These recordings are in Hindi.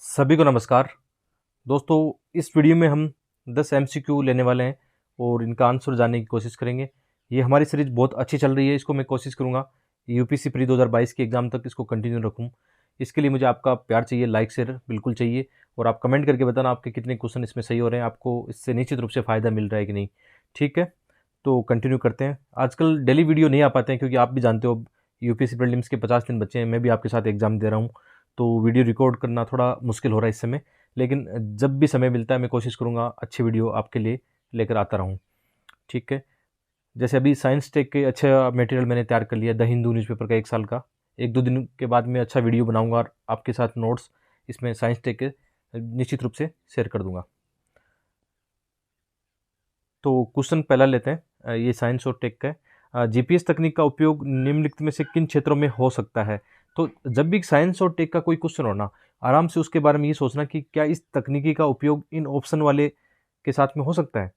सभी को नमस्कार। दोस्तों, इस वीडियो में हम 10 एमसीक्यू लेने वाले हैं और इनका आंसर जानने की कोशिश करेंगे। ये हमारी सीरीज बहुत अच्छी चल रही है। इसको मैं कोशिश करूंगा यूपीसी प्री 2022 के एग्ज़ाम तक इसको कंटिन्यू रखूं। इसके लिए मुझे आपका प्यार चाहिए, लाइक शेयर बिल्कुल चाहिए, और आप कमेंट करके बताना आपके कितने क्वेश्चन इसमें सही हो रहे हैं, आपको इससे निश्चित रूप से फ़ायदा मिल रहा है कि नहीं। ठीक है, तो कंटिन्यू करते हैं। आजकल डेली वीडियो नहीं आ पाते हैं क्योंकि आप भी जानते हो यूपीसी प्रीलिम्स के 50 दिन बच्चे हैं, मैं भी आपके साथ एग्ज़ाम दे रहा हूँ, तो वीडियो रिकॉर्ड करना थोड़ा मुश्किल हो रहा है इस समय। लेकिन जब भी समय मिलता है मैं कोशिश करूँगा अच्छी वीडियो आपके लिए लेकर आता रहूँ। ठीक है, जैसे अभी साइंस टेक के अच्छा मटेरियल मैंने तैयार कर लिया, द हिंदू न्यूज़पेपर का 1 साल का। 1-2 दिन के बाद मैं अच्छा वीडियो बनाऊँगा और आपके साथ नोट्स इसमें साइंस टेक के निश्चित रूप से शेयर कर दूँगा। तो क्वेश्चन पहला लेते हैं। ये साइंस और टेक का है। जीपीएस तकनीक का उपयोग निम्नलिखित में से किन क्षेत्रों में हो सकता है? तो जब भी साइंस और टेक का कोई क्वेश्चन हो ना, आराम से उसके बारे में ये सोचना कि क्या इस तकनीकी का उपयोग इन ऑप्शन वाले के साथ में हो सकता है।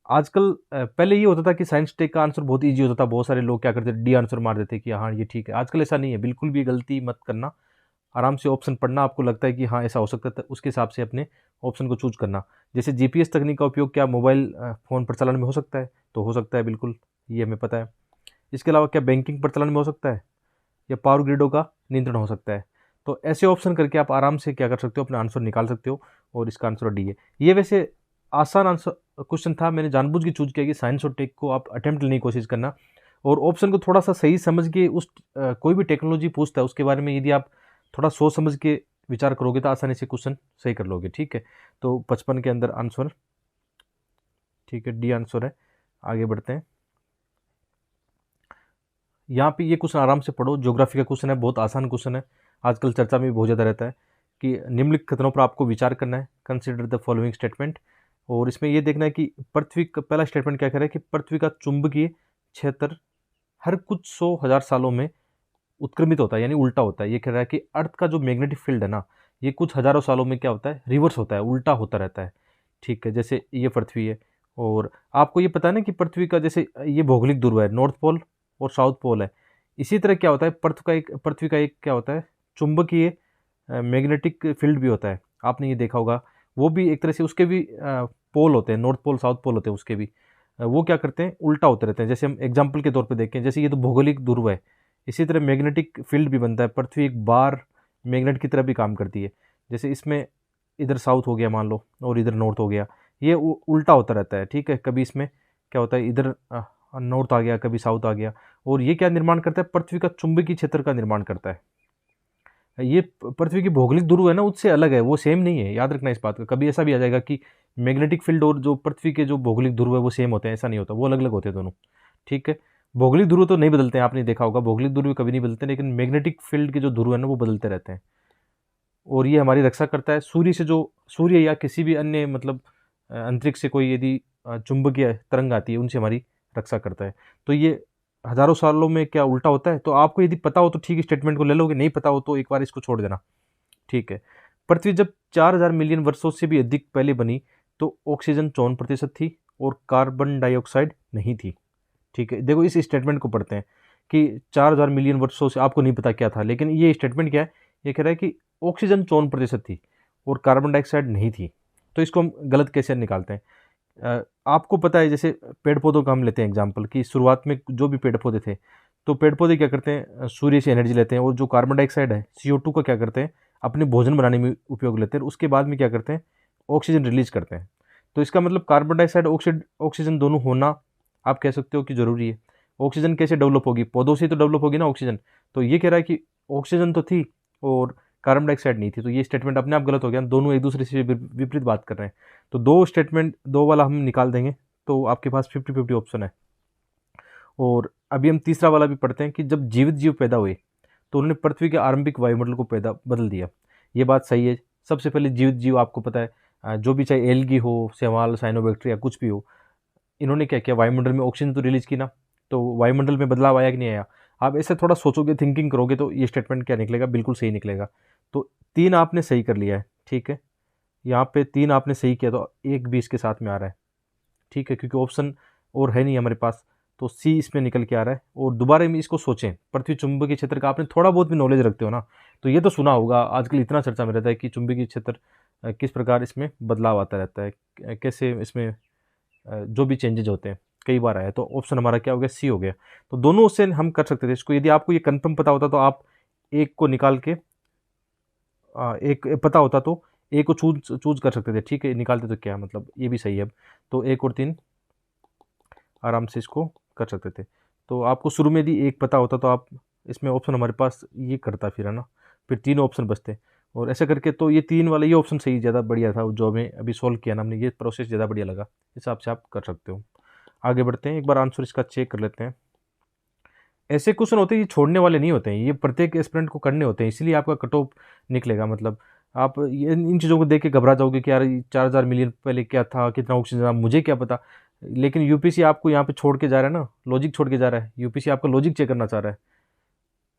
आजकल पहले ये होता था कि साइंस टेक का आंसर बहुत ईजी होता था, बहुत सारे लोग क्या करते थे, डी आंसर मार देते कि हाँ ये ठीक है। आजकल ऐसा नहीं है, बिल्कुल भी गलती मत करना। आराम से ऑप्शन पढ़ना, आपको लगता है कि हाँ ऐसा हो सकता है, तो उसके हिसाब से अपने ऑप्शन को चूज करना। जैसे जीपीएस तकनीक का उपयोग क्या मोबाइल फ़ोन प्रचलन में हो सकता है? तो हो सकता है बिल्कुल, ये हमें पता है। इसके अलावा क्या बैंकिंग प्रचलन में हो सकता है, या पावर ग्रिडों का नियंत्रण हो सकता है? तो ऐसे ऑप्शन करके आप आराम से क्या कर सकते हो, अपना आंसर निकाल सकते हो। और इसका आंसर डी है। ये वैसे आसान आंसर क्वेश्चन था, मैंने जानबूझ के चूज किया कि साइंस और टेक को आप अटेम्प्ट लेने की कोशिश करना, और ऑप्शन को थोड़ा सा सही समझ के उस कोई भी टेक्नोलॉजी पूछता है उसके बारे में यदि आप थोड़ा सोच समझ के विचार करोगे तो आसानी से क्वेश्चन सही कर लोगे। ठीक है, तो 55 के अंदर आंसर, ठीक है, डी आंसर है। आगे बढ़ते हैं। यहाँ पे ये क्वेश्चन आराम से पढ़ो, ज्योग्राफी का क्वेश्चन है, बहुत आसान क्वेश्चन है, आजकल चर्चा में भी बहुत ज़्यादा रहता है कि निम्नलिखित कथनों पर आपको विचार करना है। Consider the following statement. और इसमें ये देखना है कि पृथ्वी का पहला स्टेटमेंट क्या कह रहा है कि पृथ्वी का चुंबकीय क्षेत्र हर कुछ 100,000 सालों में उत्क्रमित होता है, यानी उल्टा होता है। ये कह रहा है कि अर्थ का जो मैग्नेटिक फील्ड है ना, ये कुछ हज़ारों सालों में क्या होता है, रिवर्स होता है, उल्टा होता रहता है। ठीक है, जैसे ये पृथ्वी है, और आपको ये पता है ना कि पृथ्वी का जैसे ये भौगोलिक ध्रुव है, नॉर्थ पोल और साउथ पोल है। इसी तरह क्या होता है, पृथ्वी का एक क्या होता है, चुंबकीय मैग्नेटिक फील्ड भी होता है। आपने ये देखा होगा, वो भी एक तरह से उसके भी पोल होते हैं, नॉर्थ पोल साउथ पोल होते हैं उसके भी। वो क्या करते हैं, उल्टा होते रहते हैं। जैसे हम एग्जाम्पल के तौर पे देखें, जैसे ये तो भौगोलिक ध्रुव है, इसी तरह मैग्नेटिक फील्ड भी बनता है। पृथ्वी एक बार मैग्नेट की तरह भी काम करती है। जैसे इसमें इधर साउथ हो गया मान लो, और इधर नॉर्थ हो गया, ये उल्टा होता रहता है। ठीक है, कभी इसमें क्या होता है, इधर नॉर्थ आ गया, कभी साउथ आ गया, और ये क्या निर्माण करता है, पृथ्वी का चुंबकीय क्षेत्र का निर्माण करता है। ये पृथ्वी की भौगोलिक ध्रुव है ना, उससे अलग है, वो सेम नहीं है, याद रखना इस बात का। कभी ऐसा भी आ जाएगा कि मैग्नेटिक फील्ड और जो पृथ्वी के जो भौगोलिक ध्रुव है वो सेम होते हैं, ऐसा नहीं होता, वो अलग अलग होते हैं दोनों। ठीक है, भौगोलिक ध्रुव तो नहीं बदलते हैं, आपने देखा होगा, भौगोलिक ध्रुव कभी नहीं बदलते, लेकिन मैग्नेटिक फील्ड के जो ध्रुव है ना वो बदलते रहते हैं। और ये हमारी रक्षा करता है सूर्य से, जो सूर्य या किसी भी अन्य मतलब अंतरिक्ष से कोई यदि चुंबकीय तरंग आती है, उनसे हमारी रक्षा करता है। तो ये हज़ारों सालों में क्या उल्टा होता है? तो आपको यदि पता हो तो ठीक स्टेटमेंट को ले लोगे, नहीं पता हो तो एक बार इसको छोड़ देना। ठीक है, पृथ्वी जब 4,000 मिलियन वर्षों से भी अधिक पहले बनी तो ऑक्सीजन 54% थी और कार्बन डाइऑक्साइड नहीं थी। ठीक है, देखो इस स्टेटमेंट को पढ़ते हैं कि 4,000 मिलियन वर्षों से, आपको नहीं पता क्या था, लेकिन ये स्टेटमेंट क्या है, ये कह रहा है कि ऑक्सीजन 54% थी और कार्बन डाइऑक्साइड नहीं थी। तो इसको हम गलत कैसे निकालते हैं? आपको पता है, जैसे पेड़ पौधों का हम लेते हैं एग्जाम्पल, कि शुरुआत में जो भी पेड़ पौधे थे, तो पेड़ पौधे क्या करते हैं, सूर्य से एनर्जी लेते हैं, और जो कार्बन डाइऑक्साइड है CO2 का क्या करते हैं, अपने भोजन बनाने में उपयोग लेते हैं, उसके बाद में क्या करते हैं, ऑक्सीजन रिलीज करते हैं। तो इसका मतलब कार्बन डाइऑक्साइड ऑक्सीजन दोनों होना, आप कह सकते हो कि जरूरी है। ऑक्सीजन कैसे डेवलप होगी, पौधों से तो डेवलप होगी ना ऑक्सीजन। तो ये कह रहा है कि ऑक्सीजन तो थी और कार्बन डाइऑक्साइड नहीं थी, तो ये स्टेटमेंट अपने आप गलत हो गया, दोनों एक दूसरे से विपरीत बात कर रहे हैं। तो दो स्टेटमेंट, दो वाला हम निकाल देंगे, तो आपके पास 50-50 ऑप्शन है। और अभी हम तीसरा वाला भी पढ़ते हैं कि जब जीवित जीव पैदा हुए तो उन्होंने पृथ्वी के आरंभिक वायुमंडल को पैदा बदल दिया। ये बात सही है। सबसे पहले जीवित जीव, आपको पता है, जो भी चाहे एल्गी हो, शैवाल, साइनोबैक्टीरिया, कुछ भी हो, इन्होंने क्या किया, वायुमंडल में ऑक्सीजन तो रिलीज की ना, तो वायुमंडल में बदलाव आया कि नहीं आया? आप ऐसे थोड़ा सोचोगे, थिंकिंग करोगे, तो ये स्टेटमेंट क्या निकलेगा, बिल्कुल सही निकलेगा। तो 3 आपने सही कर लिया है। ठीक है, यहाँ पे 3 आपने सही किया, तो 1 भी इसके साथ में आ रहा है। ठीक है, क्योंकि ऑप्शन और है नहीं हमारे पास, तो सी इसमें निकल के आ रहा है। और दोबारा में इसको सोचें, पृथ्वी चुंबकीय क्षेत्र का आपने थोड़ा बहुत भी नॉलेज रखते हो ना, तो ये तो सुना होगा, आजकल इतना चर्चा में रहता है कि चुंबकीय क्षेत्र किस प्रकार इसमें बदलाव आता रहता है, कैसे इसमें जो भी चेंजेज होते हैं कई बार आया। तो ऑप्शन हमारा क्या हो गया, सी हो गया। तो दोनों से हम कर सकते थे इसको। यदि आपको ये कंफर्म पता होता तो आप एक को निकाल के एक पता होता तो एक को चूज चूज कर सकते थे, ठीक है, निकालते तो क्या मतलब ये भी सही है। अब तो एक और तीन आराम से इसको कर सकते थे। तो आपको शुरू में यदि एक पता होता तो आप इसमें ऑप्शन हमारे पास ये करता फिर, है ना, फिर तीन ऑप्शन बचते। और ऐसा करके तो ये तीन वाला ये ऑप्शन सही ज़्यादा बढ़िया था, जो हमें अभी सॉल्व किया ना हमने, ये प्रोसेस ज़्यादा बढ़िया लगा, इस हिसाब से आप कर सकते हो। आगे बढ़ते हैं, एक बार आंसर इसका चेक कर लेते हैं। ऐसे क्वेश्चन होते हैं ये छोड़ने वाले नहीं होते हैं, ये प्रत्येक एस्पिरेंट को करने होते हैं, इसलिए आपका कट ऑफ निकलेगा। मतलब आप ये इन चीज़ों को देख के घबरा जाओगे कि यार 4,000 मिलियन पहले क्या था, कितना ऑक्सीजन था, मुझे क्या पता। लेकिन यूपीसी आपको यहाँ पे छोड़ के जा रहा है ना, लॉजिक छोड़ के जा रहा है, यूपीसी आपका लॉजिक चेक करना चाह रहा है।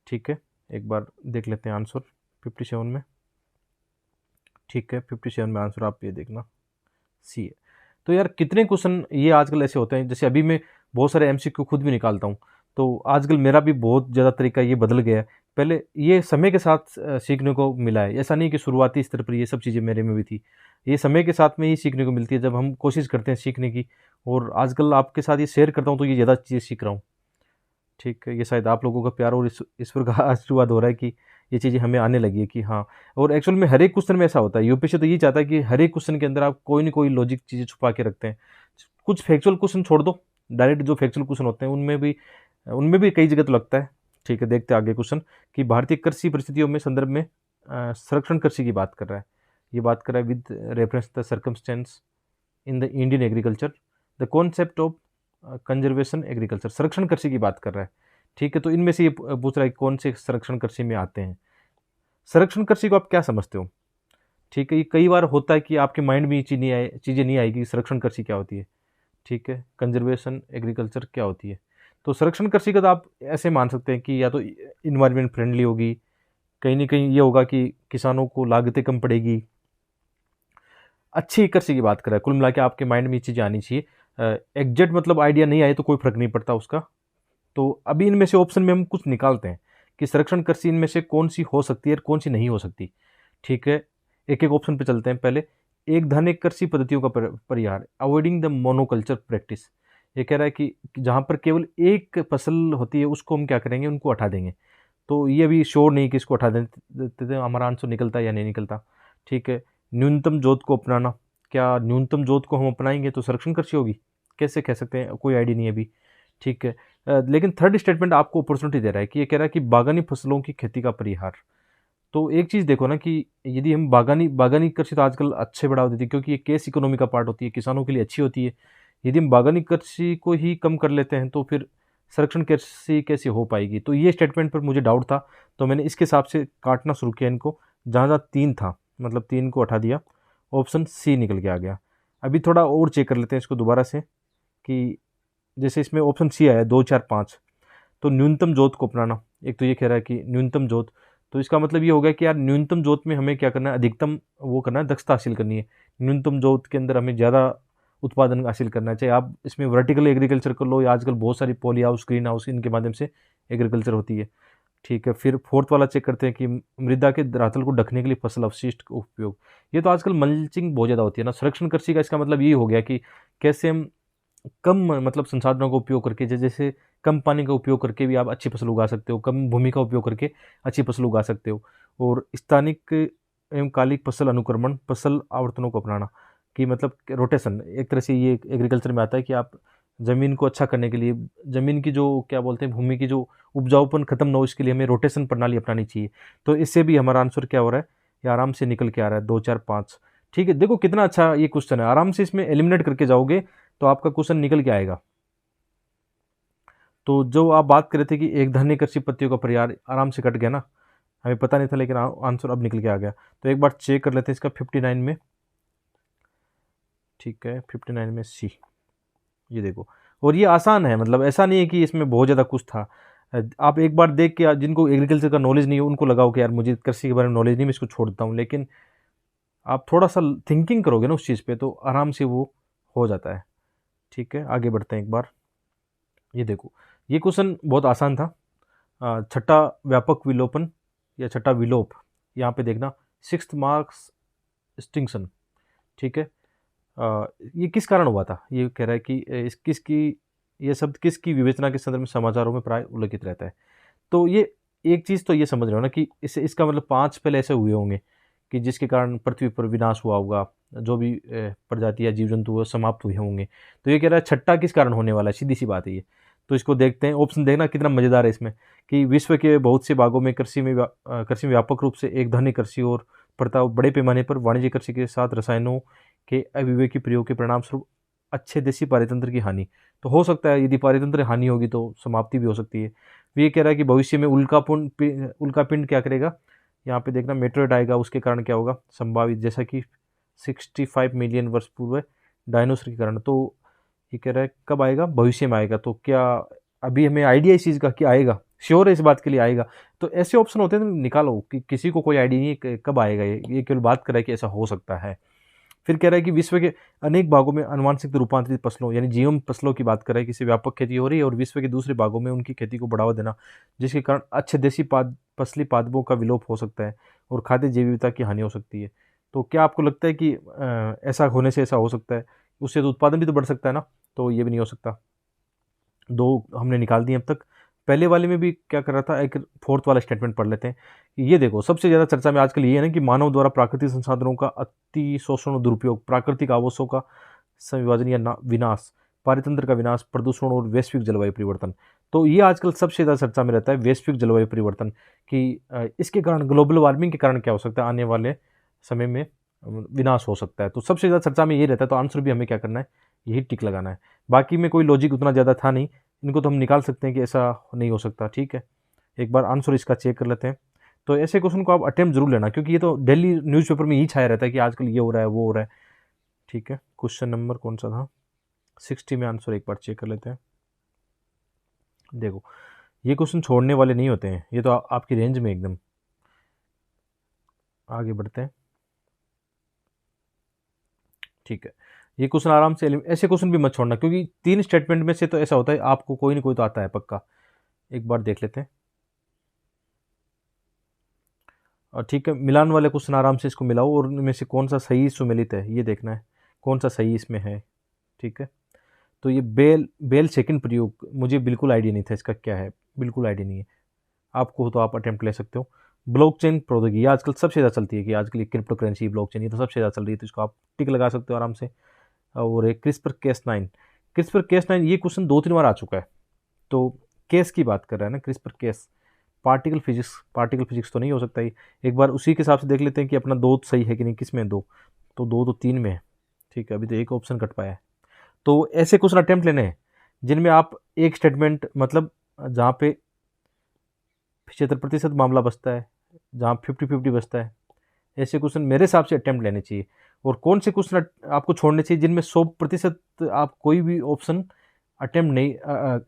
ठीक है, एक बार देख लेते हैं आंसर 57 में। ठीक है, 57 में आंसर आप ये देखना सी है। तो यार कितने क्वेश्चन ये आजकल ऐसे होते हैं, जैसे अभी मैं बहुत सारे एमसीक्यू खुद भी निकालता हूँ, तो आजकल मेरा भी बहुत ज़्यादा तरीका ये बदल गया है। पहले ये समय के साथ सीखने को मिला है, ऐसा नहीं कि शुरुआती स्तर पर ये सब चीज़ें मेरे में भी थी, ये समय के साथ में ही सीखने को मिलती है जब हम कोशिश करते हैं सीखने की। और आजकल आपके साथ ये शेयर करता हूँ तो ये ज़्यादा चीज़ें सीख रहा हूँ। ठीक है, ये शायद आप लोगों का प्यार और ईश्वर का आशीर्वाद हो रहा है कि ये चीज़ें हमें आने लगी है कि हाँ। और एक्चुअल में हर एक क्वेश्चन में ऐसा होता है, यूपीएससी तो ये चाहता है कि हर एक क्वेश्चन के अंदर आप कोई ना कोई लॉजिक चीज़ें छुपा के रखते हैं। कुछ फैक्चुअल क्वेश्चन छोड़ दो, डायरेक्ट जो फैक्चुअल क्वेश्चन होते हैं उनमें भी कई जगह तो लगता है। ठीक है, देखते हैं आगे क्वेश्चन कि भारतीय कृषि परिस्थितियों में संदर्भ में संरक्षण कृषि की बात कर रहा है। ये बात कर रहा है with reference the circumstance in the Indian agriculture the concept of conservation agriculture, संरक्षण कृषि की बात कर रहा है। ठीक है, तो इनमें से ये पूछ रहा है कौन से संरक्षण कृषि में आते हैं। संरक्षण कृषि को आप क्या समझते हो? ठीक है, ये कई बार होता है कि आपके माइंड में ये चीज़ें नहीं आएगी, संरक्षण कृषि क्या होती है। ठीक है, कंजर्वेशन एग्रीकल्चर क्या होती है। तो संरक्षण कृषि का तो आप ऐसे मान सकते हैं कि या तो इन्वायरमेंट फ्रेंडली होगी, कहीं ना कहीं ये होगा कि किसानों को लागतें कम पड़ेगी, अच्छी कृषि की बात कर रहा है। कुल मिला के आपके माइंड में ये चीज़ें आनी चाहिए। एग्जैक्ट मतलब आइडिया नहीं आए तो कोई फर्क नहीं पड़ता उसका। तो अभी इनमें से ऑप्शन में हम कुछ निकालते हैं कि संरक्षण कृषि इनमें से कौन सी हो सकती है और कौन सी नहीं हो सकती। ठीक है, एक एक ऑप्शन पे चलते हैं। पहले एक धान्य कृषि पद्धतियों का परिहार, अवॉइडिंग द मोनोकल्चर प्रैक्टिस। ये कह रहा है कि जहाँ पर केवल एक फसल होती है उसको हम क्या करेंगे, उनको हटा देंगे। तो ये अभी श्योर नहीं कि इसको हटा देते थे, हमारा आंसर निकलता है या नहीं निकलता। ठीक है, न्यूनतम जोत को अपनाना, क्या न्यूनतम जोत को हम अपनाएंगे तो संरक्षण कृषि होगी? कैसे कह सकते हैं, कोई आइडिया नहीं है अभी। ठीक है, लेकिन थर्ड स्टेटमेंट आपको अपॉर्चुनिटी दे रहा है कि ये कह रहा है कि बागानी फसलों की खेती का परिहार। तो एक चीज़ देखो ना कि यदि हम बागानी बागानी कृषि तो आजकल अच्छे बढ़ावा देती है क्योंकि ये केस इकोनॉमी का पार्ट होती है, किसानों के लिए अच्छी होती है। यदि हम बागानी कृषि को ही कम कर लेते हैं तो फिर संरक्षण कृषि कैसे हो पाएगी। तो ये स्टेटमेंट पर मुझे डाउट था, तो मैंने इसके हिसाब से काटना शुरू किया इनको, जहाँ जहाँ तीन था मतलब तीन को हटा दिया, ऑप्शन सी निकल के आ गया। अभी थोड़ा और चेक कर लेते हैं इसको दोबारा से कि जैसे इसमें ऑप्शन सी आया 2, 4, 5, तो न्यूनतम जोत को अपनाना। एक तो ये कह रहा है कि न्यूनतम जोत, तो इसका मतलब ये हो गया कि यार न्यूनतम जोत में हमें क्या करना है, अधिकतम वो करना है, दक्षता हासिल करनी है। न्यूनतम जोत के अंदर हमें ज़्यादा उत्पादन हासिल करना है, चाहे आप इसमें वर्टिकल एग्रीकल्चर कर लो या आजकल बहुत सारी पॉली हाउस, ग्रीन हाउस, इनके माध्यम से एग्रीकल्चर होती है। ठीक है, फिर फोर्थ वाला चेक करते हैं कि मृदा के धरातल को ढकने के लिए फसल अवशिष्ट का उपयोग। ये तो आजकल मल्चिंग बहुत ज़्यादा होती है ना। संरक्षण कृषि का इसका मतलब ये हो गया कि कैसे हम कम मतलब संसाधनों का उपयोग करके, जैसे कम पानी का उपयोग करके भी आप अच्छी फसल उगा सकते हो, कम भूमि का उपयोग करके अच्छी फसल उगा सकते हो। और स्थानिक एवं कालिक फसल अनुक्रमण, फसल आवर्तनों को अपनाना, कि मतलब रोटेशन, एक तरह से ये एग्रीकल्चर में आता है कि आप ज़मीन को अच्छा करने के लिए, ज़मीन की जो क्या बोलते हैं, भूमि की जो उपजाऊपन खत्म ना हो, इसके लिए हमें रोटेशन प्रणाली अपनानी चाहिए। तो इससे भी हमारा आंसर क्या हो रहा है, ये आराम से निकल के आ रहा है 2, 4, 5। ठीक है, देखो कितना अच्छा ये क्वेश्चन है, आराम से इसमें एलिमिनेट करके जाओगे तो आपका क्वेश्चन निकल के आएगा। तो जो आप बात कर रहे थे कि एक धान्य कृषि पत्तियों का परिहार, आराम से कट गया ना, हमें पता नहीं था लेकिन आंसर अब निकल के आ गया। तो एक बार चेक कर लेते हैं इसका 59 में। ठीक है, 59 में सी, ये देखो। और ये आसान है, मतलब ऐसा नहीं है कि इसमें बहुत ज़्यादा कुछ था। आप एक बार देख के, जिनको एग्रीकल्चर का नॉलेज नहीं है उनको लगाओ कि यार मुझे कृषि के बारे में नॉलेज नहीं, मैं इसको छोड़ देता हूँ। लेकिन आप थोड़ा सा थिंकिंग करोगे ना उस चीज़ पे तो आराम से वो हो जाता है। ठीक है, आगे बढ़ते हैं एक बार। ये देखो, ये क्वेश्चन बहुत आसान था। छठा व्यापक विलोपन या छठा विलोप, यहाँ पे देखना, सिक्स्थ मार्क्स एक्सटिंक्शन, ठीक है। ये किस कारण हुआ था, ये कह रहा है कि इस किसकी, ये शब्द किसकी विवेचना के संदर्भ में समाचारों में प्राय उल्लेखित रहता है। तो ये एक चीज़ तो ये समझ रहे हो ना कि इससे इसका मतलब 5 पहले ऐसे हुए होंगे कि जिसके कारण पृथ्वी पर विनाश हुआ होगा, जो भी प्रजाति या जीव जंतु वो समाप्त हुए होंगे। तो ये कह रहा है छठा किस कारण होने वाला है, सीधी सी बात है ये। तो इसको देखते हैं, ऑप्शन देखना कितना मज़ेदार है इसमें, कि विश्व के बहुत से भागों में कृषि में व्यापक रूप से एक धन्य कृषि और प्रथा बड़े पैमाने पर वाणिज्य कृषि के साथ रसायनों के अविवेकी प्रयोग के परिणाम स्वरूप अच्छे देसी पारितंत्र की हानि। तो हो सकता है यदि पारितंत्र हानि होगी तो समाप्ति भी हो सकती है। तो ये कह रहा है कि भविष्य में उल्का पिंड क्या करेगा, यहाँ पे देखना मेटेरिट आएगा, उसके कारण क्या होगा संभावित, जैसा कि 65 मिलियन वर्ष पूर्व डायनोसर के कारण। तो ये कह रहा है कब आएगा, भविष्य में आएगा। तो क्या अभी हमें आइडिया इस चीज़ का कि आएगा, श्योर है इस बात के लिए आएगा। तो ऐसे ऑप्शन होते हैं तो निकालो कि किसी को कोई आइडिया नहीं है कि कब आएगा, ये केवल बात कर रहा है कि ऐसा हो सकता है। फिर कह रहा है कि विश्व के अनेक भागों में अनुवांशिक रूपांतरित फसलों यानी जीवम फसलों की बात कर रहा है, किसी व्यापक खेती हो रही है और विश्व के दूसरे भागों में उनकी खेती को बढ़ावा देना, जिसके कारण अच्छे देसी फसली पादपों का विलोप हो सकता है और खाद्य जैव विविधता की हानि हो सकती है। तो क्या आपको लगता है कि ऐसा होने से ऐसा हो सकता है, उससे तो उत्पादन भी तो बढ़ सकता है ना, तो ये भी नहीं हो सकता। दो हमने निकाल दिए अब तक। पहले वाले में भी क्या कर रहा था, एक फोर्थ वाला स्टेटमेंट पढ़ लेते हैं। ये देखो, सबसे ज़्यादा चर्चा में आजकल ये है ना कि मानव द्वारा प्राकृतिक संसाधनों का अति शोषण और दुरुपयोग, प्राकृतिक आवासों का संविभाजन या विनाश, पारितंत्र का विनाश, प्रदूषण और वैश्विक जलवायु परिवर्तन। तो ये आजकल सबसे ज़्यादा चर्चा में रहता है, वैश्विक जलवायु परिवर्तन, कि इसके कारण ग्लोबल वार्मिंग के कारण क्या हो सकता है, आने वाले समय में विनाश हो सकता है। तो सबसे ज़्यादा चर्चा में ये रहता है, तो आंसर भी हमें क्या करना है, यही टिक लगाना है। बाकी में कोई लॉजिक उतना ज़्यादा था नहीं, इनको तो हम निकाल सकते हैं कि ऐसा नहीं हो सकता, ठीक है। एक बार आंसर इसका चेक कर लेते हैं। तो ऐसे क्वेश्चन को आप अटेम्प्ट जरूर लेना, क्योंकि ये तो डेली न्यूज़पेपर में यही छाया रहता है कि आजकल ये हो रहा है वो हो रहा है, ठीक है। क्वेश्चन नंबर कौन सा था, 60 में आंसर एक बार चेक कर लेते हैं। देखो, ये क्वेश्चन छोड़ने वाले नहीं होते हैं, ये तो आपकी रेंज में एकदम। आगे बढ़ते हैं, ठीक है। ये क्वेश्चन आराम से ऐसे क्वेश्चन भी मत छोड़ना, क्योंकि 3 स्टेटमेंट में से तो ऐसा होता है आपको कोई ना कोई तो आता है पक्का। एक बार देख लेते हैं, और ठीक है, मिलान वाले क्वेश्चन आराम से इसको मिलाओ और उनमें से कौन सा सही सुमेलित है ये देखना है, कौन सा सही इसमें है, ठीक है। तो ये बेल बेल सेकंड प्रयोग, मुझे बिल्कुल आइडिया नहीं था इसका क्या है, बिल्कुल आइडिया नहीं है। आपको हो तो आप अटेम्प्ट ले सकते हो। ब्लॉकचेन प्रौद्योगिकी, ये आजकल सबसे ज़्यादा चलती है कि आजकल ये क्रिप्टो करेंसी ब्लॉकचेन, ये तो सबसे ज़्यादा चल रही है, तो इसको आप टिक लगा सकते हो आराम से। और एक क्रिस्पर केस 9, क्रिस्पर केस 9 ये क्वेश्चन 2-3 बार आ चुका है। तो केस की बात कर रहा है ना, क्रिस्पर केस, पार्टिकल फिजिक्स तो नहीं हो सकता ही। एक बार उसी के हिसाब से देख लेते हैं कि अपना दो सही है कि नहीं, किस में दो, तो दो तो 3 में है, ठीक है। अभी तो एक ऑप्शन कट पाया है। तो ऐसे क्वेश्चन अटेम्प्ट लेने हैं जिनमें आप एक स्टेटमेंट, मतलब जहाँ पे 75% मामला बचता है, जहाँ 50-50 बचता है, ऐसे क्वेश्चन मेरे हिसाब से अटेम्प्ट लेने चाहिए। और कौन से क्वेश्चन आपको छोड़ने चाहिए जिनमें 100% आप कोई भी ऑप्शन अटेम्प्ट नहीं,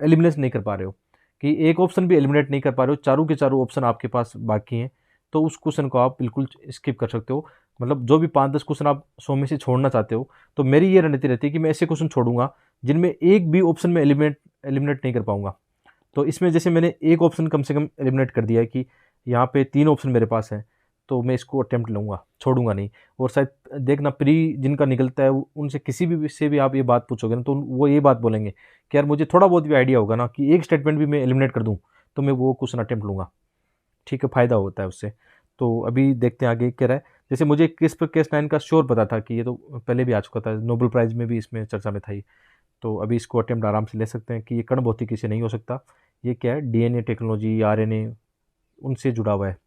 एलिमिनेट नहीं कर पा रहे हो, कि एक ऑप्शन भी एलिमिनेट नहीं कर पा रहे हो, चारों के चारों ऑप्शन आपके पास बाकी हैं, तो उस क्वेश्चन को आप बिल्कुल स्किप कर सकते हो। मतलब जो भी 5-10 क्वेश्चन आप 100 में से छोड़ना चाहते हो, तो मेरी ये रणनीति रहती है कि मैं ऐसे क्वेश्चन छोड़ूंगा जिनमें एक भी ऑप्शन में एलिमिनेट नहीं कर पाऊंगा। तो इसमें जैसे मैंने एक ऑप्शन कम से कम एलिमिनेट कर दिया है कि यहाँ पे 3 ऑप्शन मेरे पास हैं, तो मैं इसको अटेम्प्ट लूँगा, छोड़ूंगा नहीं। और शायद देखना, प्री जिनका निकलता है उनसे किसी भी से भी आप ये बात पूछोगे ना, तो वो ये बात बोलेंगे कि यार मुझे थोड़ा बहुत भी आइडिया होगा ना कि एक स्टेटमेंट भी मैं एलिमिनेट कर दूँ, तो मैं वो क्वेश्चन अटेम्प्ट लूँगा, ठीक है, फ़ायदा होता है उससे। तो अभी देखते हैं आगे क्या रहा है। जैसे मुझे क्रिस्पर केस 9 का श्योर पता था कि ये तो पहले भी आ चुका था, नोबेल प्राइज़ में भी इसमें चर्चा में था ही। तो अभी इसको अटेम्प्ट आराम से ले सकते हैं कि ये कण भौतिकी से नहीं हो सकता। ये क्या है, डीएनए टेक्नोलॉजी, आरएनए, उनसे जुड़ा हुआ है,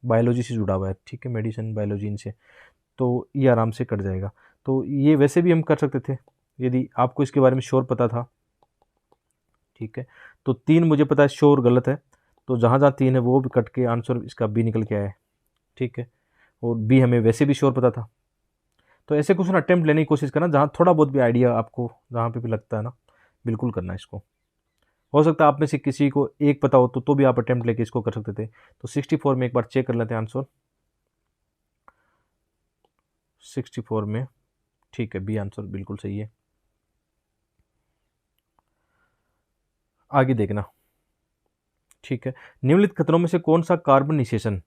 बायोलॉजी से जुड़ा हुआ है, ठीक है, मेडिसिन बायोलॉजी इनसे। तो ये आराम से कट जाएगा। तो ये वैसे भी हम कर सकते थे यदि आपको इसके बारे में श्योर पता था, ठीक है। तो 3 मुझे पता है श्योर गलत है, तो जहाँ जहाँ 3 है वो भी कट के आंसर इसका बी निकल के आया है, ठीक है। और बी हमें वैसे भी श्योर पता था। तो ऐसे क्वेश्चन अटेम्प्ट लेने की कोशिश करना जहाँ थोड़ा बहुत भी आइडिया आपको जहाँ पे भी लगता है ना, बिल्कुल करना है इसको। हो सकता है आप में से किसी को एक पता हो तो भी आप अटेम्प्ट लेके इसको कर सकते थे। तो 64 में एक बार चेक कर लेते हैं आंसर, 64 में, ठीक है, बी आंसर बिल्कुल सही है। आगे देखना, ठीक है। निम्नलिखित खतरों में से कौन सा कार्बन निषेचन,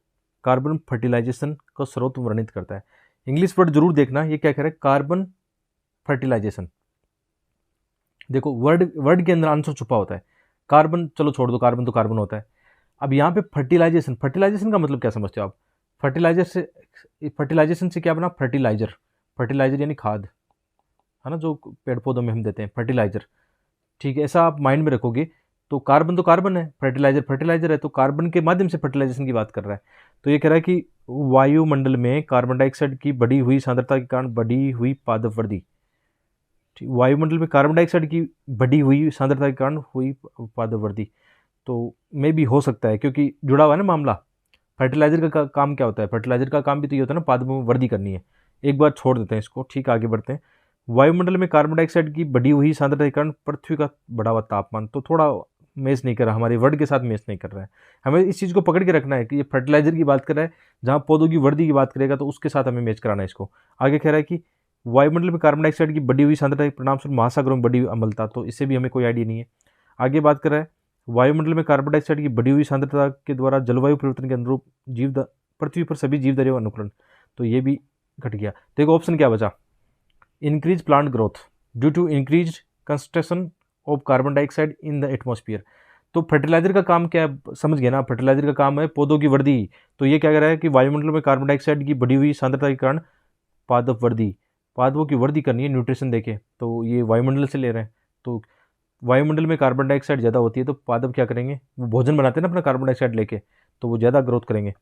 कार्बन फर्टिलाइजेशन का स्रोत वर्णित करता है? इंग्लिश वर्ड जरूर देखना, ये क्या कह रहा है, कार्बन फर्टिलाइजेशन। देखो वर्ड वर्ड के अंदर आंसर छुपा होता है। कार्बन चलो छोड़ दो, कार्बन तो कार्बन होता है। अब यहाँ पे फर्टिलाइजेशन, फर्टिलाइजेशन का मतलब क्या समझते हो आप? फर्टिलाइजेशन से क्या बना, फर्टिलाइजर। फर्टिलाइजर यानी खाद, है ना, जो पेड़ पौधों में हम देते हैं, फर्टिलाइजर। ठीक है, ऐसा आप माइंड में रखोगे। तो कार्बन है, फर्टिलाइजर फर्टिलाइजर है, तो कार्बन के माध्यम से फर्टिलाइजेशन की बात कर रहा है। तो ये कह रहा है कि वायुमंडल में कार्बन डाइऑक्साइड की बढ़ी हुई सांद्रता के कारण बढ़ी हुई पादप वृद्धि। वायुमंडल में कार्बन डाइऑक्साइड की बढ़ी हुई सांद्रता के कारण हुई पादप वृद्धि, तो मे भी हो सकता है, क्योंकि जुड़ा हुआ है ना मामला। फर्टिलाइजर का काम क्या होता है? फर्टिलाइजर का काम भी तो ये होता है ना, पादपों में वृद्धि करनी है। एक बार छोड़ देते हैं इसको, ठीक, आगे बढ़ते हैं। वायुमंडल में कार्बन डाइऑक्साइड की बढ़ी हुई सांद्रता के कारण पृथ्वी का बढ़ा हुआ तापमान, तो थोड़ा मैच नहीं कर रहा, हमारे वर्ड के साथ मैच नहीं कर रहा है। हमें इस चीज़ को पकड़ के रखना है कि ये फर्टिलाइजर की बात कर रहा है, जहाँ पौधों की वृद्धि की बात करेगा तो उसके साथ हमें मैच कराना है इसको। आगे कह रहा है कि वायुमंडल में कार्बन डाइऑक्साइड की बढ़ी हुई सांद्रता के परिणामस्वरूप महासागरों में बढ़ी हुई अम्लता, तो इससे भी हमें कोई आइडिया नहीं है। आगे बात कर रहा है वायुमंडल में कार्बन डाइऑक्साइड की बढ़ी हुई सांद्रता के द्वारा जलवायु परिवर्तन के अनुरूप पृथ्वी पर सभी जीवदरियों अनुकूलन, तो ये भी घट गया। तो एक ऑप्शन क्या बचा, increase plant growth due to increase concentration of carbon dioxide in the atmosphere. तो फर्टिलाइजर का काम क्या है, समझ गए ना, फर्टिलाइजर का काम है पौधों की वृद्धि। तो ये क्या कह रहा है कि वायुमंडल में कार्बन डाइऑक्साइड की बढ़ी हुई सांद्रता के कारण पादप वृद्धि, पादपों की वृद्धि करनी है, न्यूट्रिशन देके, तो ये वायुमंडल से ले रहे हैं। तो वायुमंडल में कार्बन डाइऑक्साइड ज़्यादा होती है, तो पादप क्या करेंगे, वो भोजन बनाते हैं ना अपना कार्बन डाइऑक्साइड लेके, तो वो ज़्यादा ग्रोथ करेंगे।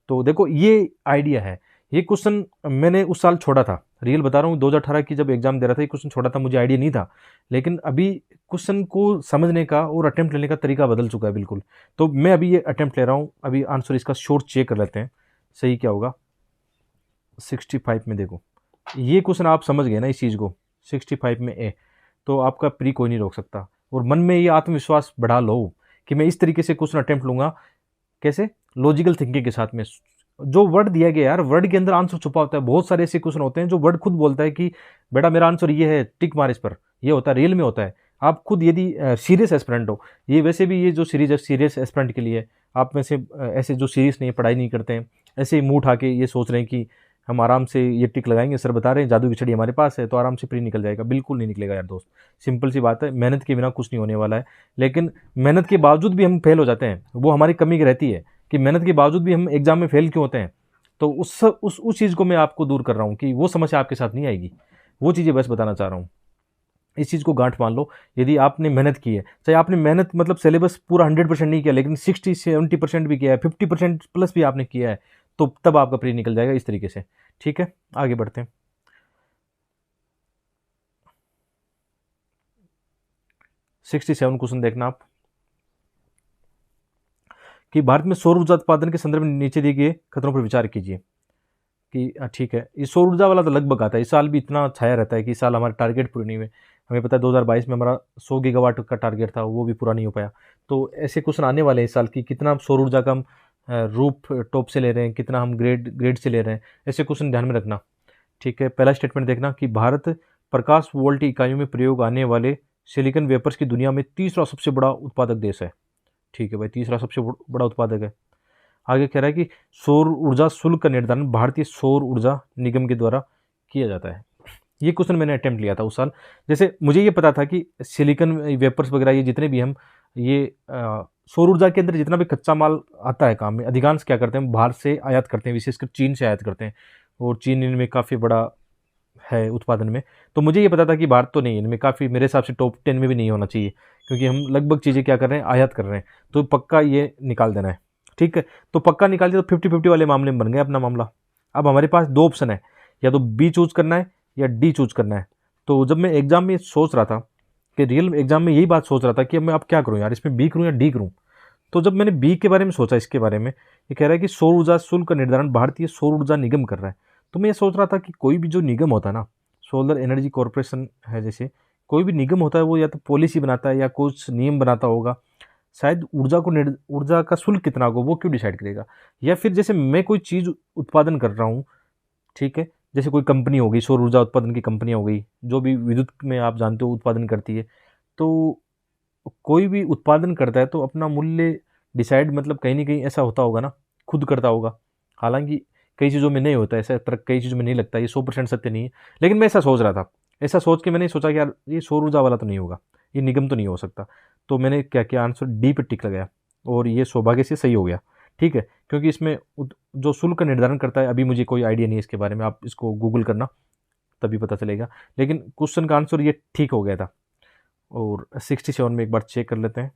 तो देखो ये आइडिया है। ये क्वेश्चन मैंने उस साल छोड़ा था, रियल बता रहा हूँ, 2018 की जब एग्जाम दे रहा था ये क्वेश्चन छोड़ा था, मुझे आइडिया नहीं था। लेकिन अभी क्वेश्चन को समझने का और अटेम्प्ट लेने का तरीका बदल चुका है बिल्कुल। तो मैं अभी ये अटेम्प्ट ले रहा हूँ, अभी आंसर इसका शॉर्ट चेक कर लेते हैं, सही क्या होगा। 65 में देखो, ये क्वेश्चन आप समझ गए ना इस चीज़ को, 65 में ए, तो आपका प्री कोई नहीं रोक सकता। और मन में ये आत्मविश्वास बढ़ा लो कि मैं इस तरीके से क्वेश्चन अटेम्प्ट लूँगा, कैसे, लॉजिकल थिंकिंग के साथ में। जो वर्ड दिया गया यार, वर्ड के अंदर आंसर छुपा होता है। बहुत सारे ऐसे क्वेश्चन होते हैं जो वर्ड खुद बोलता है कि बेटा मेरा आंसर ये है, टिक मार इस पर, ये होता है, रियल में होता है। आप खुद यदि सीरियस एस्पिरेंट हो, ये वैसे भी ये जो सीरीज है सीरियस एस्पिरेंट के लिए, आप में से ऐसे जो सीरियस नहीं पढ़ाई नहीं करते हैं, ऐसे ही मुंह उठा के ये सोच रहे हैं कि हम आराम से ये टिक लगाएंगे, सर बता रहे हैं जादू की छड़ी हमारे पास है तो आराम से प्री निकल जाएगा, बिल्कुल नहीं निकलेगा यार दोस्त। सिंपल सी बात है, मेहनत के बिना कुछ नहीं होने वाला है। लेकिन मेहनत के बावजूद भी हम फेल हो जाते हैं, वो हमारी कमी की रहती है कि मेहनत के बावजूद भी हम एग्जाम में फेल क्यों होते हैं। तो उस चीज़ को मैं आपको दूर कर रहा हूँ कि वो समस्या आपके साथ नहीं आएगी, वो चीज़ें बस बताना चाह रहा हूँ। इस चीज़ को गांठ मान लो, यदि आपने मेहनत की है, चाहे आपने मेहनत मतलब सिलेबस पूरा 100% नहीं किया, लेकिन 60-70% भी किया है, 50% प्लस भी आपने किया है, तो तब आपका प्री निकल जाएगा इस तरीके से। ठीक है, आगे बढ़ते हैं। 67 क्वेश्चन देखना आप, कि भारत में सौर ऊर्जा उत्पादन के संदर्भ में नीचे दिए गए खतरों पर विचार कीजिए। कि ठीक है, ये सौर ऊर्जा वाला तो लगभग आता है, इस साल भी इतना छाया रहता है कि इस साल हमारे टारगेट पूरे नहीं हुए। हमें पता है 2022 में हमारा 100 गीगावाट का टारगेट था, वो भी पूरा नहीं हो पाया। तो ऐसे क्वेश्चन आने वाले हैं इस साल की, कितना सौर ऊर्जा का हम रूफ टॉप से ले रहे हैं, कितना हम ग्रेड से ले रहे हैं, ऐसे क्वेश्चन ध्यान में रखना। ठीक है, पहला स्टेटमेंट देखना कि भारत प्रकाश वोल्ट इकाइयों में प्रयोग आने वाले सिलिकॉन वेपर्स की दुनिया में तीसरा सबसे बड़ा उत्पादक देश है। ठीक है भाई, तीसरा सबसे बड़ा उत्पादक है। आगे कह रहा है कि सौर ऊर्जा शुल्क का निर्धारण भारतीय सौर ऊर्जा निगम के द्वारा किया जाता है। ये क्वेश्चन मैंने अटेम्प्ट लिया था उस साल। जैसे मुझे ये पता था कि सिलिकॉन वेपर्स वगैरह ये जितने भी हम ये सौर ऊर्जा के अंदर जितना भी कच्चा माल आता है काम में, अधिकांश क्या करते हैं, बाहर से आयात करते हैं, विशेषकर चीन से आयात करते हैं, और चीन इनमें काफ़ी बड़ा है उत्पादन में। तो मुझे ये पता था कि भारत तो नहीं, इनमें काफ़ी मेरे हिसाब से टॉप 10 में भी नहीं होना चाहिए, क्योंकि हम लगभग चीज़ें क्या कर रहे हैं, आयात कर रहे हैं। तो पक्का ये निकाल देना है। ठीक है, तो पक्का निकाल दिया, तो 50-50 वाले मामले में बन गया अपना मामला। अब हमारे पास दो ऑप्शन है, या तो बी चूज करना है या डी चूज करना है। तो जब मैं एग्जाम में सोच रहा था कि रियल एग्जाम में यही बात सोच रहा था कि मैं अब क्या करूँ यार, इसमें बी करूँ या डी करूँ, तो जब मैंने बी के बारे में सोचा, इसके बारे में ये कह रहा है कि सौर ऊर्जा शुल्क का निर्धारण भारतीय सौर ऊर्जा निगम कर रहा है। तो मैं ये सोच रहा था कि कोई भी जो निगम होता है ना, सोलर एनर्जी कॉरपोरेशन है, जैसे कोई भी निगम होता है, वो या तो पॉलिसी बनाता है या कुछ नियम बनाता होगा, शायद ऊर्जा का शुल्क कितना होगा वो क्यों डिसाइड करेगा। या फिर जैसे मैं कोई चीज़ उत्पादन कर रहा हूँ, ठीक है, जैसे कोई कंपनी हो गई, सौर ऊर्जा उत्पादन की कंपनी हो गई, जो भी विद्युत में आप जानते हो उत्पादन करती है, तो कोई भी उत्पादन करता है तो अपना मूल्य डिसाइड मतलब कहीं ना कहीं ऐसा होता होगा ना, खुद करता होगा। हालांकि कई चीज़ों में नहीं होता ऐसा, कई चीज़ों में नहीं लगता, ये 100% सत्य नहीं है। लेकिन मैं ऐसा सोच रहा था, ऐसा सोच के मैंने सोचा कि यार ये सौर ऊर्जा वाला तो नहीं होगा, ये निगम तो नहीं हो सकता। तो मैंने क्या किया, आंसर डी पे टिक लगाया और ये सौभाग्य से सही हो गया। ठीक है, क्योंकि इसमें जो शुल्क का निर्धारण करता है, अभी मुझे कोई आइडिया नहीं है इसके बारे में, आप इसको गूगल करना तभी पता चलेगा। लेकिन क्वेश्चन का आंसर ये ठीक हो गया था। और 67 में एक बार चेक कर लेते हैं।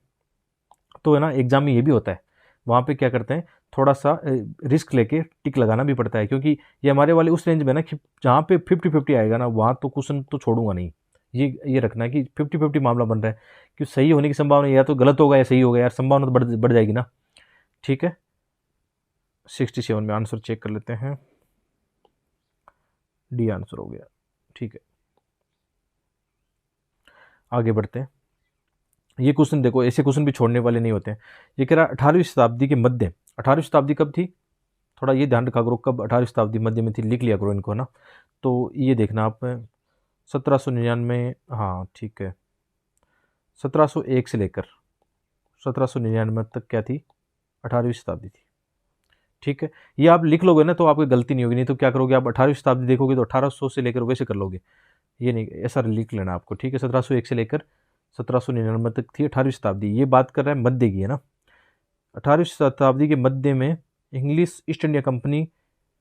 तो है ना, एग्जाम में ये भी होता है, वहाँ पे क्या करते हैं, थोड़ा सा रिस्क लेके टिक लगाना भी पड़ता है, क्योंकि ये हमारे वाले उस रेंज में ना कि जहाँ पे 50-50 आएगा ना, वहाँ तो क्वेश्चन तो छोड़ूंगा नहीं। ये रखना है कि 50-50 मामला बन रहा है, कि सही होने की संभावना या तो गलत होगा या सही होगा, यार संभावना तो बढ़ जाएगी ना। ठीक है, 67 में आंसर चेक कर लेते हैं, डी आंसर हो गया। ठीक है, आगे बढ़ते हैं। ये क्वेश्चन देखो, ऐसे क्वेश्चन भी छोड़ने वाले नहीं होते हैं। ये कह रहा 18वीं शताब्दी के मध्य, 18वीं शताब्दी कब थी, थोड़ा ये ध्यान रखा करो, कब 18वीं शताब्दी मध्य में थी, लिख लिया करो इनको, है ना। तो ये देखना आप, 1799, हाँ ठीक है, 1701 से लेकर 1799 तक क्या थी, 18वीं शताब्दी थी। ठीक है, ये आप लिख लोगे ना तो आपकी गलती नहीं होगी, नहीं तो क्या करोगे आप 18वीं शताब्दी देखोगे तो 1800 से लेकर वैसे कर लोगे। ये नहीं, ऐसा लिख लेना आपको। ठीक है, 1701 से लेकर 1799 तक थी 18वीं शताब्दी। ये बात कर रहा है मध्य की, है ना। 18वीं शताब्दी के मध्य में इंग्लिश ईस्ट इंडिया कंपनी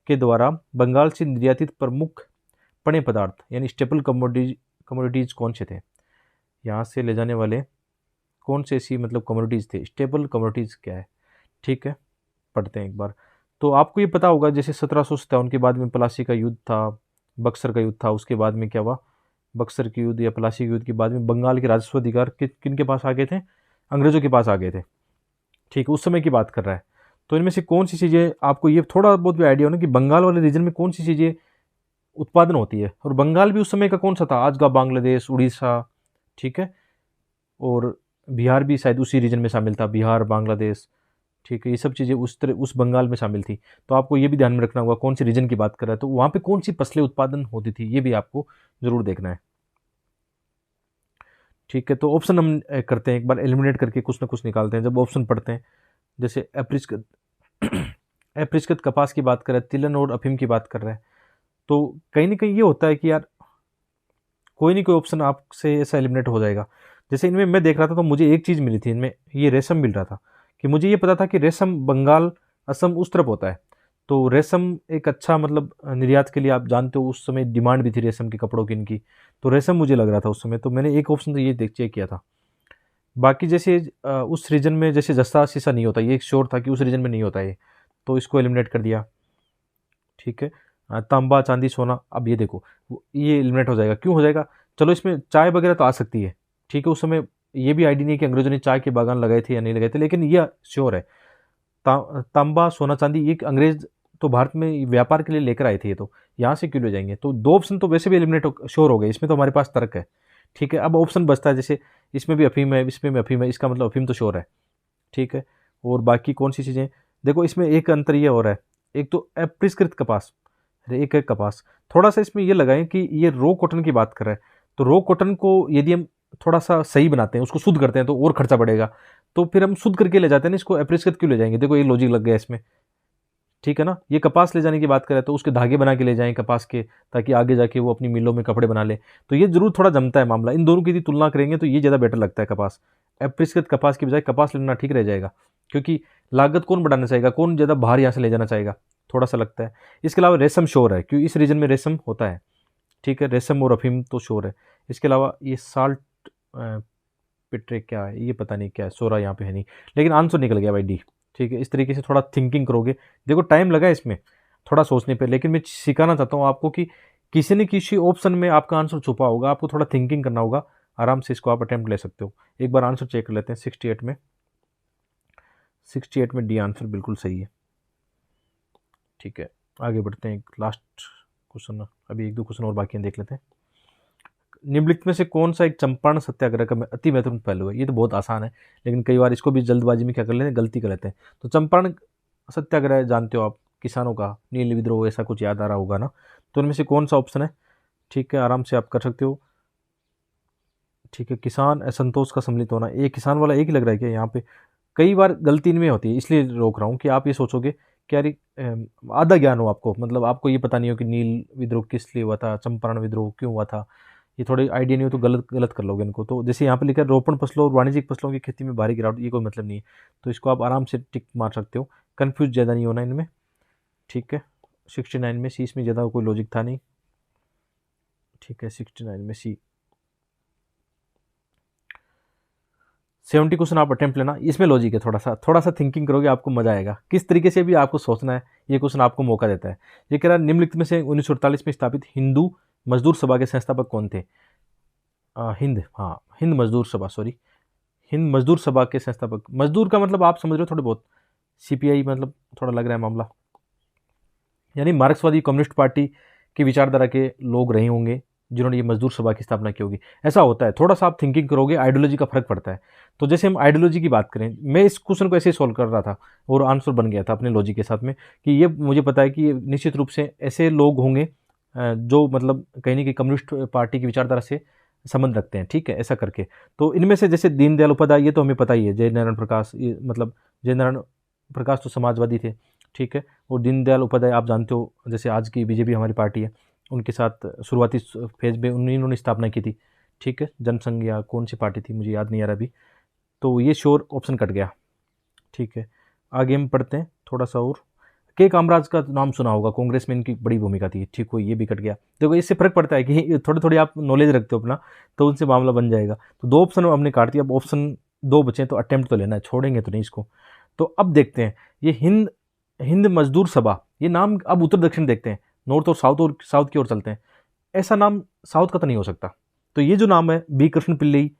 के द्वारा बंगाल से निर्यातित प्रमुख पेय पदार्थ यानी स्टेपल कमोडिटीज कौन से थे, यहाँ से ले जाने वाले कौन से ऐसी मतलब कमोडिटीज़ थे, स्टेपल कमोडिटीज़ क्या है। ठीक है, पढ़ते हैं एक बार। तो आपको ये पता होगा, जैसे 1757 के बाद में प्लासी का युद्ध था, बक्सर का युद्ध था, उसके बाद में क्या हुआ, बक्सर के युद्ध या प्लासी के युद्ध के बाद में बंगाल के राजस्व अधिकार किन के पास आ गए थे, अंग्रेजों के पास आ गए थे। ठीक है, उस समय की बात कर रहा है। तो इनमें से कौन सी चीज़ें, आपको ये थोड़ा बहुत भी आइडिया हो ना कि बंगाल वाले रीजन में कौन सी चीज़ें उत्पादन होती है, और बंगाल भी उस समय का कौन सा था, आज का बांग्लादेश, उड़ीसा। ठीक है, और बिहार भी शायद उसी रीजन में शामिल था, बिहार, बांग्लादेश। ठीक है, ये सब चीज़ें उस बंगाल में शामिल थी। तो आपको ये भी ध्यान में रखना होगा कौन सी रीजन की बात कर रहा है, तो वहाँ पे कौन सी फसलें उत्पादन होती थी, ये भी आपको जरूर देखना है। ठीक है, तो ऑप्शन हम करते हैं एक बार, एलिमिनेट करके कुछ ना कुछ निकालते हैं जब ऑप्शन पढ़ते हैं। जैसे एप्रिस्कत एप्रिस्कत कपास की बात कर रहा है, तिलहन और अफीम की बात कर रहा है। तो कहीं ना कहीं ये होता है कि यार कोई नहीं कोई ऑप्शन आपसे ऐसा एलिमिनेट हो जाएगा। जैसे इनमें मैं देख रहा था तो मुझे एक चीज़ मिली थी इनमें, ये रेशम मिल रहा था, कि मुझे ये पता था कि रेशम बंगाल, असम उस तरफ होता है। तो रेशम एक अच्छा मतलब निर्यात के लिए, आप जानते हो उस समय डिमांड भी थी रेशम के कपड़ों की इनकी। तो रेशम मुझे लग रहा था उस समय, तो मैंने एक ऑप्शन तो ये देख चेक किया था। बाकी जैसे उस रीजन में जैसे जस्ता शीशा नहीं होता, ये एक श्योर था कि उस रीजन में नहीं होता ये, तो इसको एलिमिनेट कर दिया। ठीक है, तांबा, चांदी, सोना, अब ये देखो ये एलिमिनेट हो जाएगा, क्यों हो जाएगा, चलो इसमें चाय वगैरह तो आ सकती है। ठीक है, उस समय ये भी आइडिया नहीं है कि अंग्रेजों ने चाय के बागान लगाए थे या नहीं लगाए थे, लेकिन यह श्योर है, तांबा, सोना, चांदी, ये अंग्रेज तो भारत में व्यापार के लिए लेकर आए थे, ये तो यहाँ से क्यों ले जाएंगे। तो दो ऑप्शन तो वैसे भी एलिमिनेट श्योर हो गए, इसमें तो हमारे पास तर्क है। ठीक है, अब ऑप्शन बचता है, जैसे इसमें भी अफीम है, इसमें भी अफीम है, इसका मतलब अफीम तो श्योर है। ठीक है, और बाकी कौन सी चीज़ें, देखो इसमें एक अंतर ये हो रहा है, एक तो अपरिष्कृत कपास, एक है कपास। थोड़ा सा इसमें ये लगाएं कि ये रो कॉटन की बात कर रहा है, तो रो कॉटन को यदि हम थोड़ा सा सही बनाते हैं, उसको शुद्ध करते हैं, तो और खर्चा बढ़ेगा, तो फिर हम शुद्ध करके ले जाते हैं ना, इसको अपरिष्कृत क्यों ले जाएंगे, देखो ये लॉजिक लग गया इसमें। ठीक है ना, ये कपास ले जाने की बात करें तो उसके धागे बना के ले जाएं कपास के, ताकि आगे जाके वो अपनी मिलों में कपड़े बना ले। तो ये जरूर थोड़ा जमता है मामला, इन दोनों की यदि तुलना करेंगे तो ये ज़्यादा बेटर लगता है कपास। अपरिष्कृत कपास की बजाय कपास लेना ठीक रह जाएगा, क्योंकि लागत कौन बढ़ाना चाहेगा, कौन ज़्यादा बाहर यहाँ से ले जाना चाहेगा, थोड़ा सा लगता है। इसके अलावा रेशम श्योर है, क्योंकि इस रीजन में रेशम होता है। ठीक है, रेशम और अफीम तो श्योर है। इसके अलावा ये साल्ट पिट्रे क्या है, ये पता नहीं क्या है, सोरा यहाँ पे है नहीं, लेकिन आंसर निकल गया भाई डी। ठीक है, इस तरीके से थोड़ा थिंकिंग करोगे, देखो टाइम लगा इसमें थोड़ा सोचने पे, लेकिन मैं सिखाना चाहता हूँ आपको कि किसी न किसी ऑप्शन में आपका आंसर छुपा होगा, आपको थोड़ा थिंकिंग करना होगा, आराम से इसको आप अटेम्प्ट ले सकते हो। एक बार आंसर चेक कर लेते हैं, 68 में डी आंसर बिल्कुल सही है। ठीक है, आगे बढ़ते हैं, एक लास्ट क्वेश्चन, अभी एक दो क्वेश्चन और बाकी हैं, देख लेते हैं। निम्नलिखित में से कौन सा एक चंपारण सत्याग्रह का अति महत्वपूर्ण पहलू है, ये तो बहुत आसान है, लेकिन कई बार इसको भी जल्दबाजी में क्या कर लेते हैं, गलती कर लेते हैं। तो चंपारण सत्याग्रह जानते हो आप, किसानों का नील विद्रोह, ऐसा कुछ याद आ रहा होगा ना। तो इनमें से कौन सा ऑप्शन है, ठीक है, आराम से आप कर सकते हो। ठीक है, किसान असंतोष का सम्मिलित होना, ये किसान वाला एक ही लग रहा है क्या यहाँ पे? कई बार गलती इनमें होती है, इसलिए रोक रहा हूँ कि आप ये सोचोगे कि यार आधा ज्ञान हो आपको, मतलब आपको ये पता नहीं हो कि नील विद्रोह किस लिए हुआ था, चंपारण विद्रोह क्यों हुआ था, ये थोड़े आइडिया नहीं हो तो गलत गलत कर लोगे इनको। तो जैसे यहाँ पे लिखा है रोपण फसलों और वाणिज्यिक फसलों की खेती में भारी गिरावट, ये कोई मतलब नहीं है, तो इसको आप आराम से टिक मार सकते हो, कन्फ्यूज ज़्यादा नहीं होना इनमें। ठीक है, 69 में सी, इसमें ज़्यादा कोई लॉजिक था नहीं। ठीक है, 69 में सी। 70 क्वेश्चन आप अटेम्प्ट लेना, इसमें लॉजिक है, थोड़ा सा थिंकिंग करोगे आपको मजा आएगा, किस तरीके से भी आपको सोचना है, ये क्वेश्चन आपको मौका देता है। ये कह रहा है निम्नलिखित में से 1948 में स्थापित हिंदू मजदूर सभा के संस्थापक कौन थे? हिंद मजदूर सभा, सॉरी, हिंद मजदूर सभा के संस्थापक, मजदूर का मतलब आप समझ रहे हो थोड़े बहुत, सीपीआई मतलब थोड़ा लग रहा है मामला, यानी मार्क्सवादी कम्युनिस्ट पार्टी की विचारधारा के लोग रहे होंगे जिन्होंने ये मजदूर सभा की स्थापना की होगी, ऐसा होता है। थोड़ा सा आप थिंकिंग करोगे, आइडियोलॉजी का फर्क पड़ता है। तो जैसे हम आइडियोलॉजी की बात करें, मैं इस क्वेश्चन को ऐसे ही सॉल्व कर रहा था और आंसर बन गया था अपने लॉजिक के साथ में, कि ये मुझे पता है कि ये निश्चित रूप से ऐसे लोग होंगे जो मतलब कहीं ना कहीं कम्युनिस्ट पार्टी की विचारधारा से संबंध रखते हैं। ठीक है, ऐसा करके तो इनमें से जैसे दीनदयाल उपाध्याय, ये तो हमें पता ही है, जयनारायण प्रकाश, ये मतलब जयनारायण प्रकाश तो समाजवादी थे। ठीक है, और दीनदयाल उपाध्याय आप जानते हो, जैसे आज की बीजेपी हमारी पार्टी है, उनके साथ शुरुआती फेज में उन्होंने स्थापना की थी। ठीक है, जनसंघ या कौन सी पार्टी थी मुझे याद नहीं आ रहा अभी, तो ये श्योर ऑप्शन कट गया। ठीक है, आगे हम पढ़ते हैं थोड़ा सा और। के कामराज का नाम सुना होगा, कांग्रेस में इनकी बड़ी भूमिका थी। ठीक हो, ये भी कट गया। देखो इससे फर्क पड़ता है कि थोड़ी थोड़ी आप नॉलेज रखते हो अपना, तो उनसे मामला बन जाएगा। तो दो ऑप्शन हमने काट दिया, अब ऑप्शन दो बचे, तो अटेम्प्ट तो लेना है, छोड़ेंगे तो नहीं इसको। तो अब देखते हैं ये हिंद हिंद मजदूर सभा, ये नाम अब उत्तर दक्षिण देखते हैं, नॉर्थ और साउथ की ओर चलते हैं। ऐसा नाम साउथ का तो नहीं हो सकता, तो ये जो नाम है बी कृष्ण पिल्लई,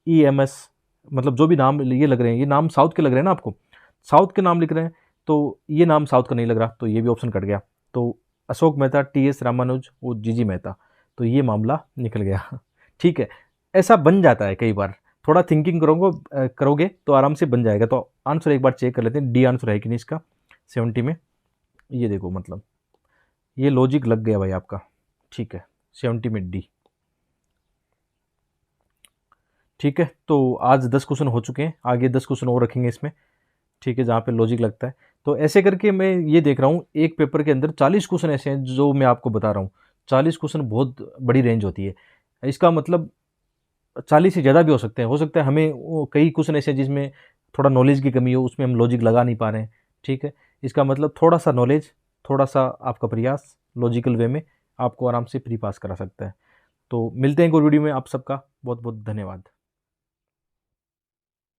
EMS, मतलब जो भी नाम ये लग रहे हैं, ये नाम साउथ के लग रहे हैं ना आपको, साउथ के नाम लिख रहे हैं, तो ये नाम साउथ का नहीं लग रहा, तो ये भी ऑप्शन कट गया। तो अशोक मेहता, TS रामानुज और GG मेहता, तो ये मामला निकल गया। ठीक है, ऐसा बन जाता है कई बार, थोड़ा थिंकिंग करोगे तो आराम से बन जाएगा। तो आंसर एक बार चेक कर लेते हैं, डी आंसर है कि नहीं इसका 70 में। ये देखो, मतलब ये लॉजिक लग गया भाई आपका। ठीक है, 70 में डी। ठीक है, तो आज 10 क्वेश्चन हो चुके हैं, आगे 10 क्वेश्चन और रखेंगे इसमें। ठीक है, जहाँ पे लॉजिक लगता है। तो ऐसे करके मैं ये देख रहा हूँ, एक पेपर के अंदर 40 क्वेश्चन ऐसे हैं जो मैं आपको बता रहा हूँ। 40 क्वेश्चन बहुत बड़ी रेंज होती है, इसका मतलब 40 से ज़्यादा भी हो सकता है हमें कई क्वेश्चन ऐसे हैं जिसमें थोड़ा नॉलेज की कमी हो, उसमें हम लॉजिक लगा नहीं पा रहे हैं। ठीक है, इसका मतलब थोड़ा सा नॉलेज, थोड़ा सा आपका प्रयास लॉजिकल वे में आपको आराम से प्री पास करा सकता है। तो मिलते हैं एक और वीडियो में, आप सबका बहुत बहुत धन्यवाद।